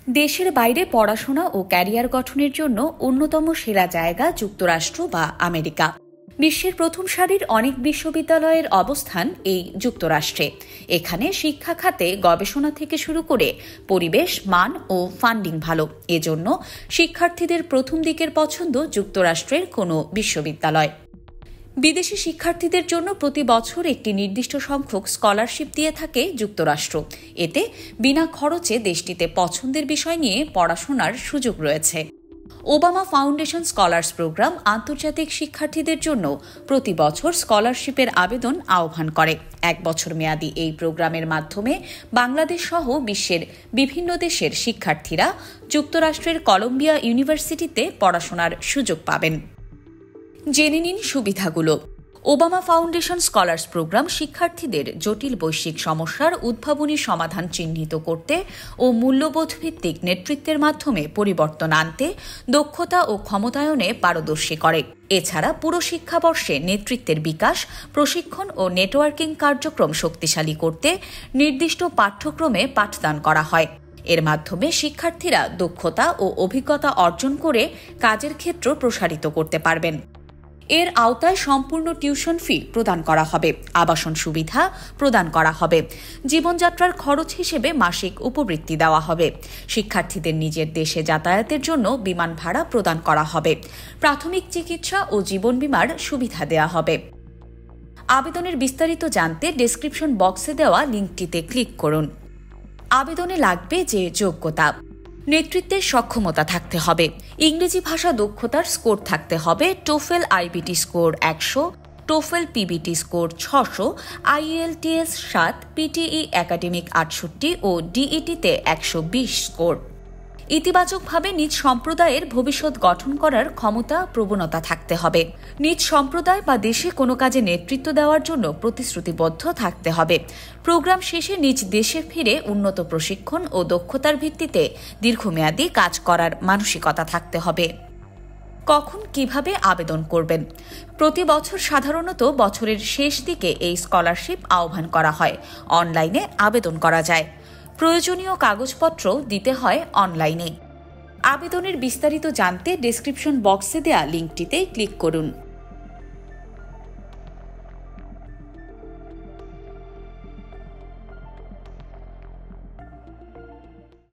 দেশের বাইরে পড়াশোনা ও ক্যারিয়ার গঠনের জন্য অন্যতম সেরা জায়গা যুক্তরাষ্ট্র বা আমেরিকা। বিশ্বের প্রথম সারির অনেক বিশ্ববিদ্যালয়ের অবস্থান এই যুক্তরাষ্ট্রে। এখানে শিক্ষা খাতে গবেষণা থেকে শুরু করে পরিবেশ, মান ও ফান্ডিং ভালো। এজন্য শিক্ষার্থীদের প্রথম দিকের পছন্দ যুক্তরাষ্ট্রের কোনো বিশ্ববিদ্যালয়। বিদেশি শিক্ষার্থীদের জন্য প্রতি বছর একটি নির্দিষ্ট সংখ্যক স্কলারশিপ দিয়ে থাকে যুক্তরাষ্ট্র। এতে বিনা খরচে দেশটিতে পছন্দের বিষয় নিয়ে পড়াশোনার সুযোগ রয়েছে। ওবামা ফাউন্ডেশন স্কলার্স প্রোগ্রাম আন্তর্জাতিক শিক্ষার্থীদের জন্য প্রতি বছর স্কলারশিপের আবেদন আহ্বান করে। 1 বছর মেয়াদী এই প্রোগ্রামের মাধ্যমে বাংলাদেশ সহ বিশ্বের বিভিন্ন দেশের শিক্ষার্থীরা যুক্তরাষ্ট্রের কলম্বিয়া ইউনিভার্সিটিতে পড়াশোনার সুযোগ পাবেন। জেনে নিন সুবিধাগুলো। ওবামা ফাউন্ডেশন স্কলার্স প্রোগ্রাম শিক্ষার্থীদের জটিল বৈশ্বিক সমস্যার উদ্ভাবনী সমাধান চিহ্নিত করতে ও মূল্যবোধ ভিত্তিক নেতৃত্বের মাধ্যমে পরিবর্তন আনতে দক্ষতা ও ক্ষমতায়নে পারদর্শী করে। এছাড়া পুরো শিক্ষাবর্ষে নেতৃত্বের বিকাশ, প্রশিক্ষণ ও নেটওয়ার্কিং কার্যক্রম শক্তিশালী করতে নির্দিষ্ট পাঠ্যক্রমে পাঠদান করা হয়। এর মাধ্যমে শিক্ষার্থীরা দক্ষতা ও অভিজ্ঞতা অর্জন করে কাজের ক্ষেত্র প্রসারিত করতে পারবেন। এর আওতায় সম্পূর্ণ টিউশন ফি প্রদান করা হবে, আবাসন সুবিধা প্রদান করা হবে, জীবনযাত্রার খরচ হিসেবে মাসিক উপবৃত্তি দেওয়া হবে, শিক্ষার্থীদের নিজের দেশে যাতায়াতের জন্য বিমান ভাড়া প্রদান করা হবে, প্রাথমিক চিকিৎসা ও জীবন বীমার সুবিধা দেওয়া হবে। আবেদনের বিস্তারিত জানতে ডেসক্রিপশন বক্সে দেওয়া লিঙ্কটিতে ক্লিক করুন। আবেদনে লাগবে যে যোগ্যতা: নেতৃত্বের সক্ষমতা থাকতে হবে, ইংরেজি ভাষা দক্ষতার স্কোর থাকতে হবে, TOEFL iBT score 100, TOEFL PBT score 600, IELTS 7, PTE academic 68 ও ডিইটিতে 120 স্কোর। ইতিবাচকভাবে নিজ সম্প্রদায়ের ভবিষ্যৎ গঠন করার ক্ষমতা, প্রবণতা থাকতে হবে। নিজ সম্প্রদায় বা দেশে কোনো কাজে নেতৃত্ব দেওয়ার জন্য প্রতিশ্রুতিবদ্ধ থাকতে হবে। প্রোগ্রাম শেষে নিজ দেশে ফিরে উন্নত প্রশিক্ষণ ও দক্ষতার ভিত্তিতে দীর্ঘমেয়াদী কাজ করার মানসিকতা থাকতে হবে। কখন কিভাবে আবেদন করবেন? প্রতি বছর সাধারণত বছরের শেষ দিকে এই স্কলারশিপ আহ্বান করা হয়। অনলাইনে আবেদন করা যায়। প্রয়োজনীয় কাগজপত্র দিতে হয় অনলাইনে। আবেদনের বিস্তারিত জানতে ডেসক্রিপশন বক্সে দেওয়া লিঙ্কটিতে ক্লিক করুন।